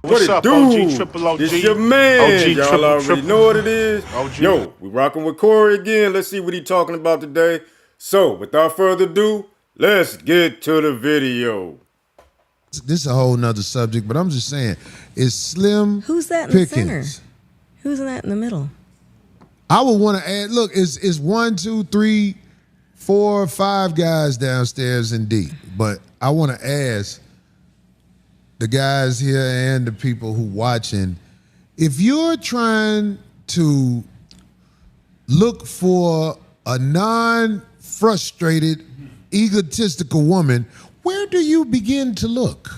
What's up, OG, triple OG? It's your man. OG, Y'all already know what it is. OG. Yo, we rocking with Corey again. Let's see what he talking about today. So, without further ado, let's get to the video. This is a whole nother subject, but I'm just saying, it's Slim Who's that in Pickens. the center? Who's that in the middle? I would want to add, look, it's 1, 2, 3, 4, 5 guys downstairs in D. But I want to ask the guys here and the people who watching, if you're trying to look for a non-frustrated, egotistical woman, where do you begin to look?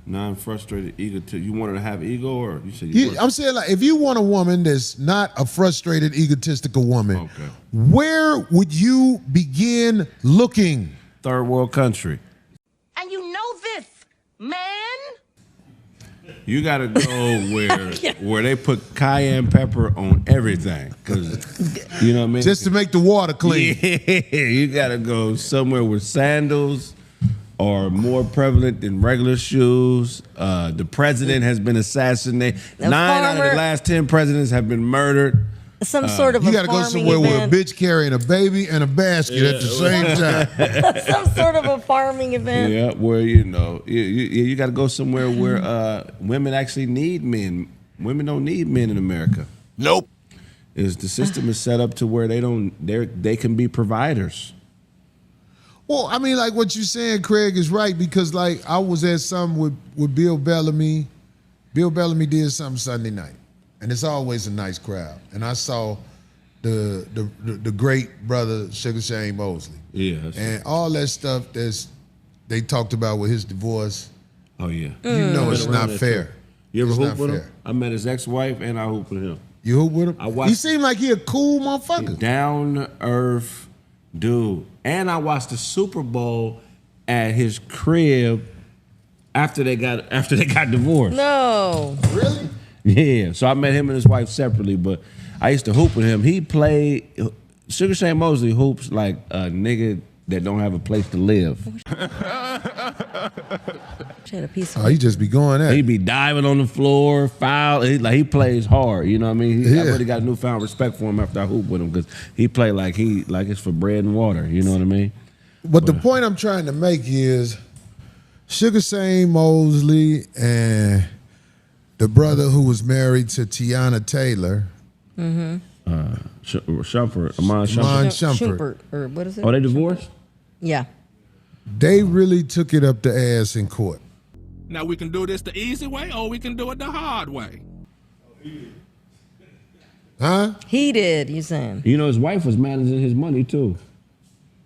Non-frustrated, you want her to have ego, or you said I'm saying, like, if you want a woman that's not a frustrated, egotistical woman, okay, where would you begin looking? third world country. And you know this, man. You gotta go where they put cayenne pepper on everything, cause you know what I mean. Just to make the water clean. Yeah, you gotta go somewhere where sandals are more prevalent than regular shoes. The president has been assassinated. 9 out of the last 10 presidents have been murdered. Some sort of You a got to go farming somewhere event. with a bitch carrying a baby and a basket at the same time. Some sort of a farming event. Yeah, where you got to go somewhere where women actually need men. Women don't need men in America. Nope. The system is set up to where they can be providers. Well, I mean, like what you're saying, Craig, is right, because like I was at something with Bill Bellamy. Bill Bellamy did something Sunday night, and it's always a nice crowd. And I saw the great brother Sugar Shane Mosley. Yeah. And all that stuff they talked about with his divorce. Oh yeah. You know it's not fair. You ever It's hoop not with fair. him? I met his ex-wife and I hooped with him. You hoop with him? I watched- He seemed like he a cool motherfucker. Down to earth dude. And I watched the Super Bowl at his crib after they got divorced. No. Really? Yeah. So I met him and his wife separately, but I used to hoop with him. He played Sugar Shane Mosley hoops like a nigga that don't have a place to live. She had a piece of Oh, he just be going at He it. be diving on the floor, foul. He plays hard. You know what I mean? I really got newfound respect for him after I hoop with him because he play like it's for bread and water. You know what I mean? But the point I'm trying to make is Sugar Shane Mosley and the brother who was married to Tiana Taylor. Mm-hmm. Shumpert, Amon Shumpert. Shumpert, or what is it? Oh, they divorced? Yeah. They really took it up the ass in court. Now we can do this the easy way or we can do it the hard way. Huh? He did, you saying. You know, his wife was managing his money too.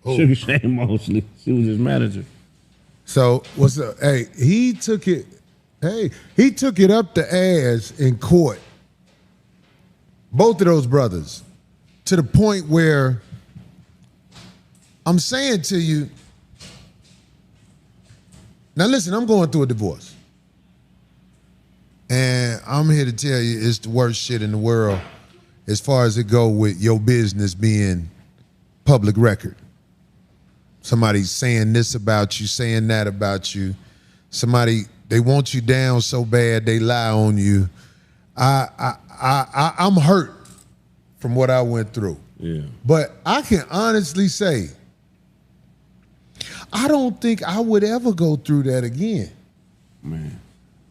Who? Sugar Shane Mosley. She was his manager. So what's up? Hey, he took it up the ass in court. Both of those brothers. To the point where I'm saying to you, now listen, I'm going through a divorce. And I'm here to tell you it's the worst shit in the world as far as it go with your business being public record. Somebody's saying this about you, saying that about you. Somebody, they want you down so bad they lie on you. I'm hurt from what I went through. Yeah. But I can honestly say, I don't think I would ever go through that again. Man.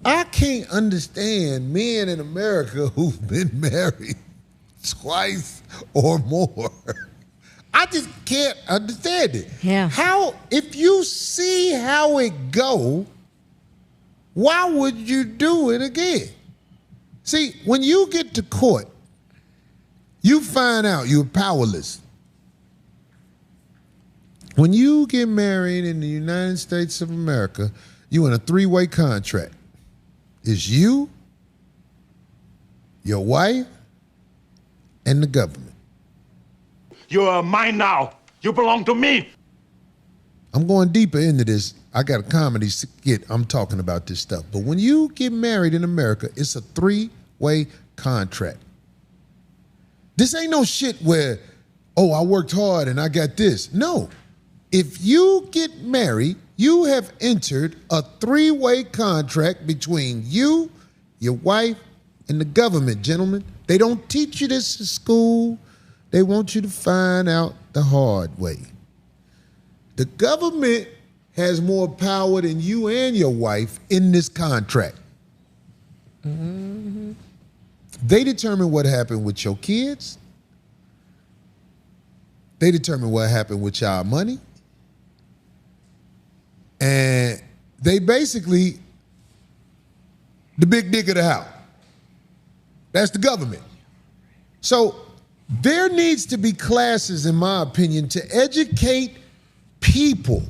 I can't understand men in America who've been married twice or more. I just can't understand it. Yeah. How, if you see how it go, why would you do it again? See, when you get to court, you find out you're powerless. When you get married in the United States of America, you in a 3-way contract. It's you, your wife, and the government. You're mine now. You belong to me. I'm going deeper into this. I got a comedy skit. I'm talking about this stuff. But when you get married in America, it's a 3-way contract. This ain't no shit where, oh, I worked hard and I got this. No. If you get married, you have entered a 3-way contract between you your wife, and the government, gentlemen. They don't teach you this in school. They want you to find out the hard way. The government has more power than you and your wife in this contract. Mm-hmm. They determine what happened with your kids. They determine what happened with y'all money. And they basically the big dick of the house. That's the government. So there needs to be classes, in my opinion, to educate people.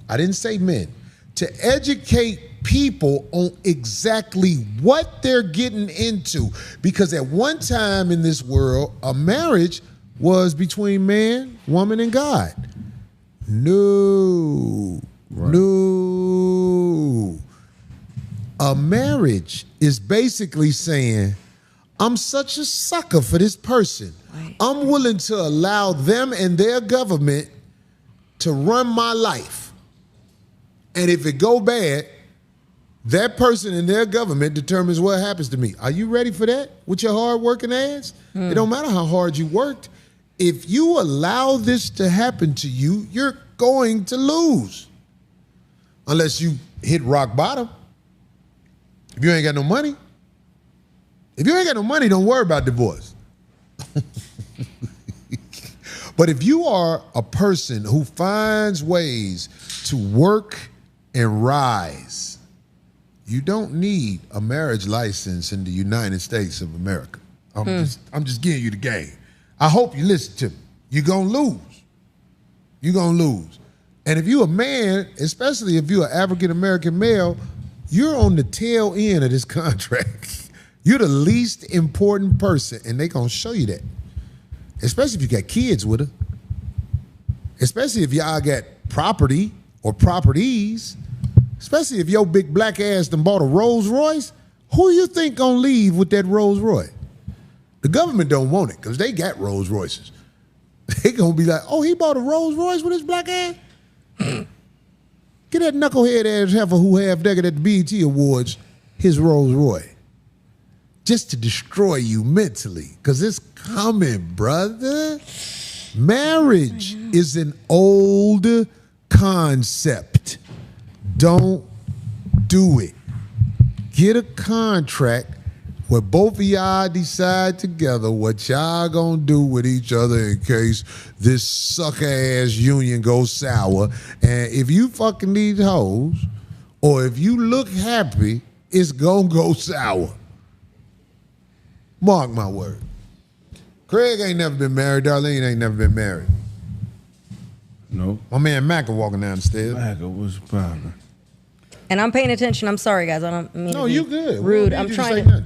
I didn't say men. To educate people on exactly what they're getting into. Because at one time in this world, a marriage was between man, woman, and God. No. Right. No. A marriage is basically saying, I'm such a sucker for this person. Right. I'm willing to allow them and their government to run my life. And if it go bad, that person and their government determines what happens to me. Are you ready for that with your hard working ass? It don't matter how hard you worked. If you allow this to happen to you, you're going to lose. Unless you hit rock bottom. If you ain't got no money. If you ain't got no money, don't worry about divorce. But if you are a person who finds ways to work and rise, you don't need a marriage license in the United States of America. I'm just giving you the game. I hope you listen to me. You're going to lose. You're going to lose. And if you're a man, especially if you're an African-American male, you're on the tail end of this contract. You're the least important person, and they're going to show you that. Especially if you got kids with her. Especially if y'all got property or properties. Especially if your big black ass done bought a Rolls Royce. Who you think gonna leave with that Rolls Royce? The government don't want it because they got Rolls Royces. They gonna be like, oh, he bought a Rolls Royce with his black ass? Get that knucklehead ass heifer who half-decked at the BET Awards his Rolls Royce. Just to destroy you mentally. Because it's coming, brother. Marriage is an old concept. Don't do it. Get a contract where both of y'all decide together what y'all gonna do with each other in case this sucker-ass union goes sour. And if you fucking these hoes, or if you look happy, it's gonna go sour. Mark my word. Craig ain't never been married. Darlene ain't never been married. No. My man Mac walking down the stairs. Mac, what's the problem? And I'm paying attention. I'm sorry, guys. I don't mean to be you good. rude. I'm trying to.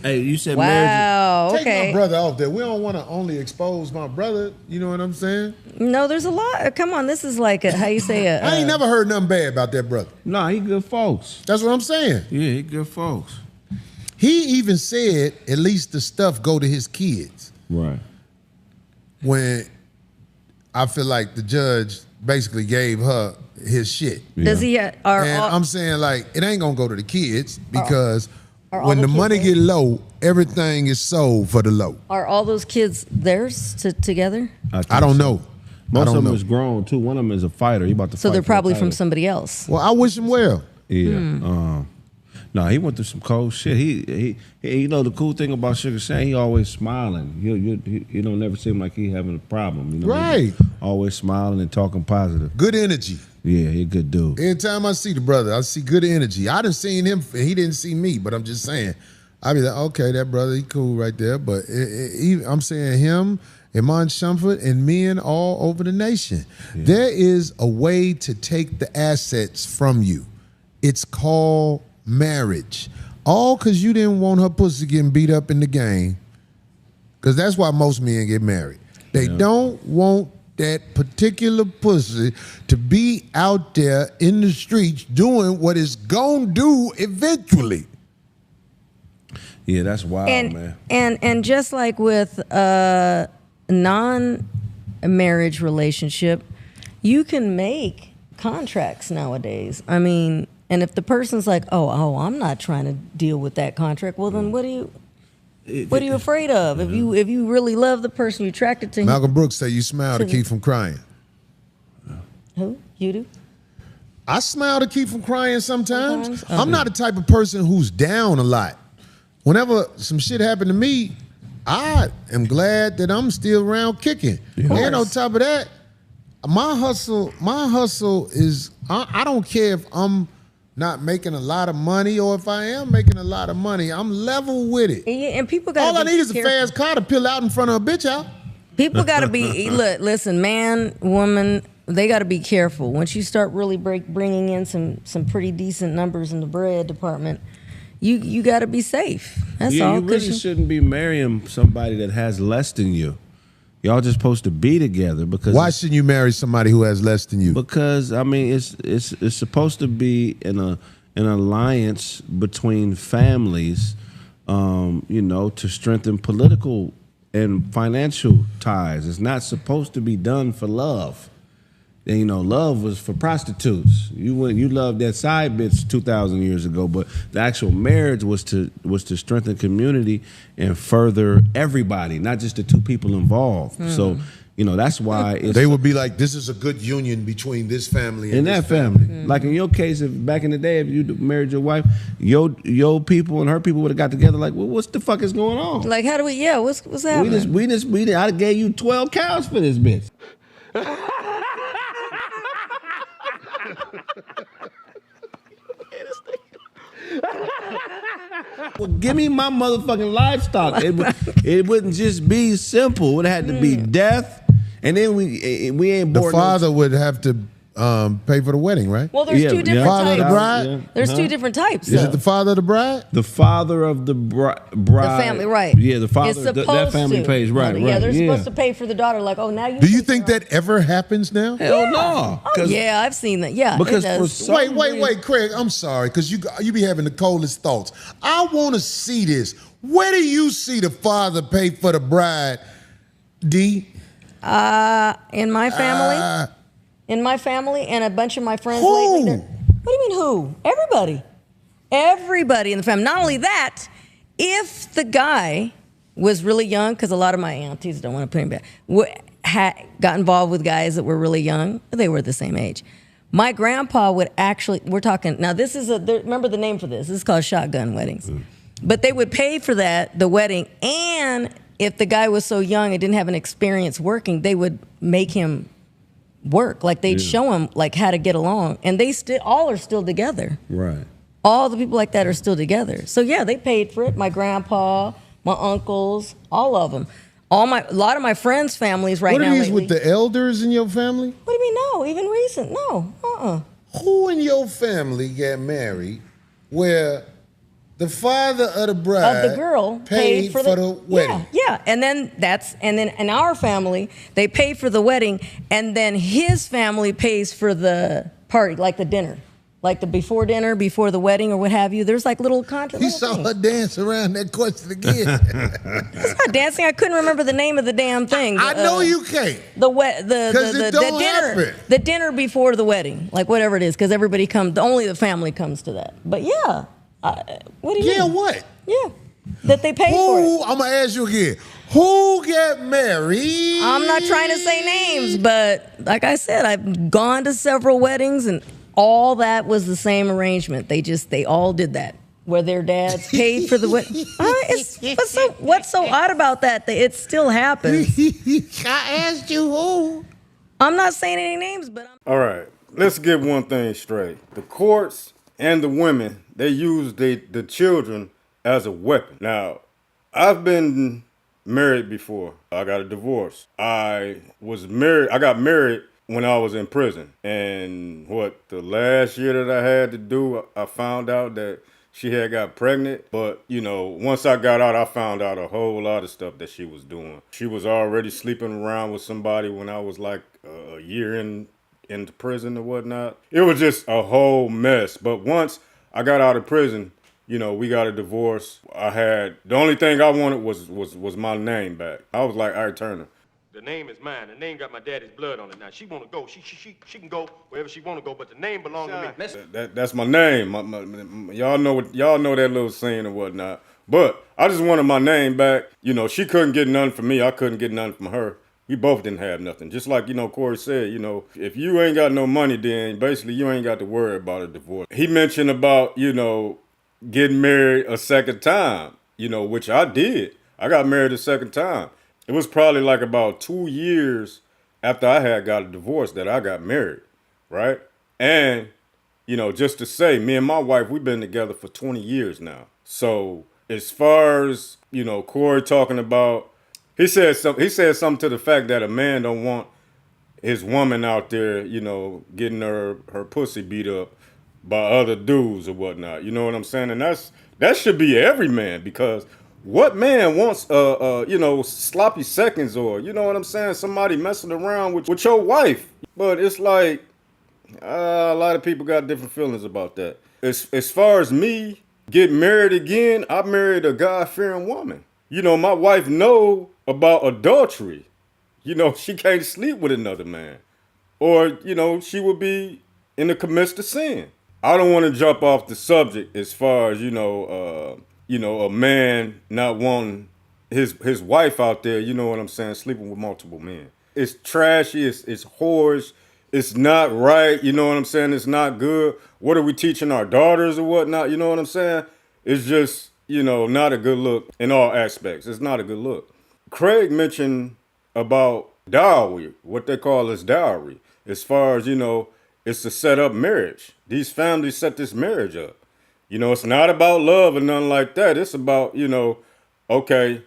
Hey, you said marriage. Wow. Take Okay. my brother off there. We don't want to only expose my brother. You know what I'm saying? No, there's a lot. Come on. This is like how you say it. I ain't never heard nothing bad about that brother. Nah, he good folks. That's what I'm saying. Yeah, he good folks. He even said at least the stuff go to his kids. Right. When I feel like the judge basically gave her his shit. Does he? And I'm saying like it ain't gonna go to the kids because are all when the the kids money there? get low, everything is sold for the low. Are all those kids theirs together? I don't know. Most of them is grown too. One of them is a fighter. He about to. So fight they're for the probably from title. somebody else. Well, I wish him well. Yeah. No, he went through some cold shit. He you know the cool thing about Sugar Shane, he always smiling. You don't never seem like he having a problem. You know, Right. Always smiling and talking positive. Good energy. Yeah, he a good dude. Every time I see the brother, I see good energy. I done seen him, and he didn't see me, but I'm just saying. I be like, okay, that brother, he cool right there. But I'm saying him, Iman Shumford, and men all over the nation. Yeah. There is a way to take the assets from you. It's called marriage. All because you didn't want her pussy getting beat up in the game. Because that's why most men get married. They don't want that particular pussy to be out there in the streets doing what it's gonna do eventually. Yeah, that's wild, man. And just like with a non-marriage relationship, you can make contracts nowadays. I mean, And if the person's like, oh, I'm not trying to deal with that contract, well, then what are you afraid of? If you really love the person, you're attracted to him. Malcolm Brooks say you smile to keep from crying. Who? You do? I smile to keep from crying sometimes. Okay. I'm not the type of person who's down a lot. Whenever some shit happened to me, I am glad that I'm still around kicking. And on top of that, my hustle is, I don't care if I'm not making a lot of money or if I am making a lot of money. I'm level with it. Yeah, and people got all I need is a fast car to peel out in front of a bitch out. People got to be, listen, man, woman, they got to be careful. Once you start really bringing in some pretty decent numbers in the bread department, you got to be safe. That's all. You really shouldn't be marrying somebody that has less than you. Y'all just supposed to be together because. Why shouldn't you marry somebody who has less than you? Because I mean, it's supposed to be an alliance between families, to strengthen political and financial ties. It's not supposed to be done for love. And, love was for prostitutes. You loved that side bitch 2,000 years ago, but the actual marriage was to strengthen community and further everybody, not just the two people involved. So, that's why they would be like, this is a good union between this family and that family. Like in your case, if back in the day, if you married your wife, your people and her people would have got together. Like, well, what's the fuck is going on? Like, how do we? Yeah, what's happening? I gave you 12 cows for this bitch. Well, give me my motherfucking livestock. It wouldn't just be simple. It would have had to be death, and then we ain't born. The father would have to pay for the wedding, right? Well, there's two different father types. Of the bride? There's two different types. Is it the father of the bride? The father of the bride. The family, right? Yeah, the father. It's supposed that family to. pays, right? Yeah, they're supposed to pay for the daughter. Like, oh, now you. Do you think that ever happens now? Hell no. Oh, yeah, I've seen that. Yeah, because it does. for some wait, Craig. I'm sorry, because you be having the coldest thoughts. I want to see this. Where do you see the father pay for the bride, D? In my family. In my family and a bunch of my friends Who? lately. What do you mean who? Everybody. Everybody in the family. Not only that, if the guy was really young, because a lot of my aunties, don't want to put him back, got involved with guys that were really young, they were the same age. My grandpa would actually, we're talking, now this is remember the name for this. This is called shotgun weddings. But they would pay for the wedding, and if the guy was so young and didn't have an experience working, they would make him work. Like they'd show him like how to get along, and they all are still together. Right. All the people like that are still together. So yeah, they paid for it. My grandpa, my uncles, all of them. A lot of my friends' families right now. What are these lately, with the elders in your family? What do you mean no? Even recent? No. Who in your family got married where the father of the bride of the girl paid for the wedding? Yeah. And then in our family, they pay for the wedding, and then his family pays for the party, like the dinner. Like the before dinner, before the wedding or what have you. There's like little contracts. You saw her dance around that question again. It's not dancing. I couldn't remember the name of the damn thing. I know you can't. The dinner. The dinner before the wedding. Like whatever it is, because everybody comes, only the family comes to that. But yeah. What do you mean? Yeah, what? Yeah. That they pay for it. I'm going to ask you again. Who got married? I'm not trying to say names, but like I said, I've gone to several weddings and all that was the same arrangement. They all did that, where their dads paid for the wedding. What's so odd about that? That it still happens. I asked you who. I'm not saying any names, but All right, let's get one thing straight. The courts and the women, they use the children as a weapon. Now, I've been married before. I got a divorce. I got married when I was in prison. And the last year that I had to do, I found out that she had got pregnant. But, once I got out, I found out a whole lot of stuff that she was doing. She was already sleeping around with somebody when I was like a year into prison or whatnot. It was just a whole mess. But once I got out of prison, we got a divorce. The only thing I wanted was my name back. I was like Art Turner. The name is mine. The name got my daddy's blood on it. Now, she want to go. She can go wherever she want to go, but the name belongs to me. That's my name. Y'all know that little scene and whatnot. But I just wanted my name back. You know, she couldn't get none from me. I couldn't get none from her. We both didn't have nothing. Just like, you know, Corey said, you know, if you ain't got no money, then basically you ain't got to worry about a divorce. He mentioned about, you know, getting married a second time, you know, which I did. I got married a second time. It was probably like about 2 years after I had got a divorce that I got married, right? And, you know, just to say, me and my wife, we've been together for 20 years now. So as far as, you know, Corey talking about, he said something to the fact that a man don't want his woman out there, you know, getting her pussy beat up by other dudes or whatnot. You know what I'm saying? And that should be every man, because what man wants, you know, sloppy seconds, or, you know what I'm saying, somebody messing around with your wife? But it's like, a lot of people got different feelings about that. As far as me getting married again, I married a God-fearing woman. You know, my wife know about adultery. You know, she can't sleep with another man. Or, you know, she would be in the commits of sin. I don't want to jump off the subject as far as, you know, a man not wanting his wife out there, you know what I'm saying, sleeping with multiple men. It's trashy, it's whorish, it's not right, you know what I'm saying, it's not good. What are we teaching our daughters or whatnot, you know what I'm saying? It's just, you know, not a good look in all aspects. It's not a good look. Craig mentioned about dowry, what they call as dowry. As far as, you know, it's to set up marriage. These families set this marriage up. You know, it's not about love or nothing like that. It's about, you know, okay,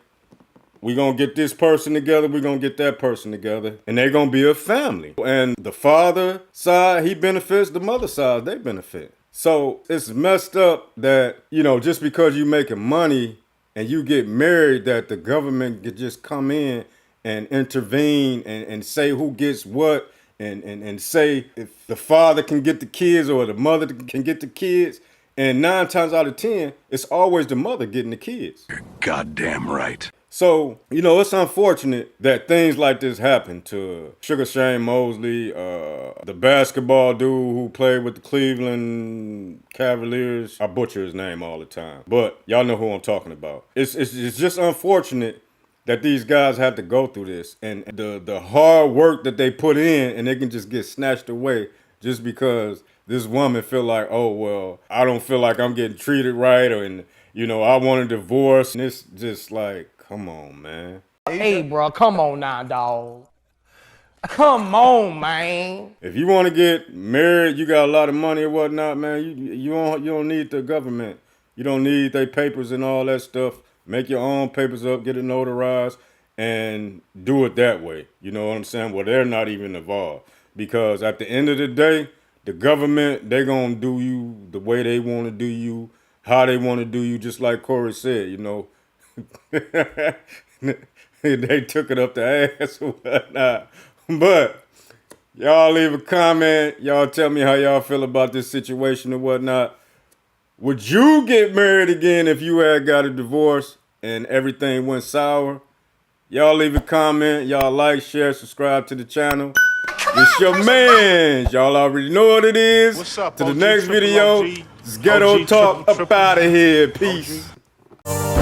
we're going to get this person together, we're going to get that person together, and they're going to be a family. And the father side, he benefits, the mother side, they benefit. So it's messed up that, you know, just because you making money and you get married, that the government could just come in and intervene and say who gets what, and say if the father can get the kids or the mother can get the kids. And 9 times out of 10, it's always the mother getting the kids. You're goddamn right. So, you know, it's unfortunate that things like this happen to Sugar Shane Mosley, the basketball dude who played with the Cleveland Cavaliers. I butcher his name all the time, but y'all know who I'm talking about. It's just unfortunate that these guys have to go through this, and the hard work that they put in, and they can just get snatched away just because this woman feel like, oh, well, I don't feel like I'm getting treated right, or, and, you know, I want a divorce. And it's just like, come on, man. Hey, bro, come on now, dog. Come on, man. If you want to get married, you got a lot of money or whatnot, man, you don't need the government. You don't need their papers and all that stuff. Make your own papers up, get it notarized, and do it that way. You know what I'm saying? Well, they're not even involved. Because at the end of the day, the government, they're going to do you the way they want to do you, how they want to do you, just like Corey said, you know. They took it up the ass or whatnot. But y'all leave a comment. Y'all tell me how y'all feel about this situation or whatnot. Would you get married again if you had got a divorce and everything went sour? Y'all leave a comment. Y'all like, share, subscribe to the channel. It's your man. Y'all already know what it is. What's up, to the OG, next video, OG, it's Ghetto OG, Talk triple, up out of here. Peace. OG.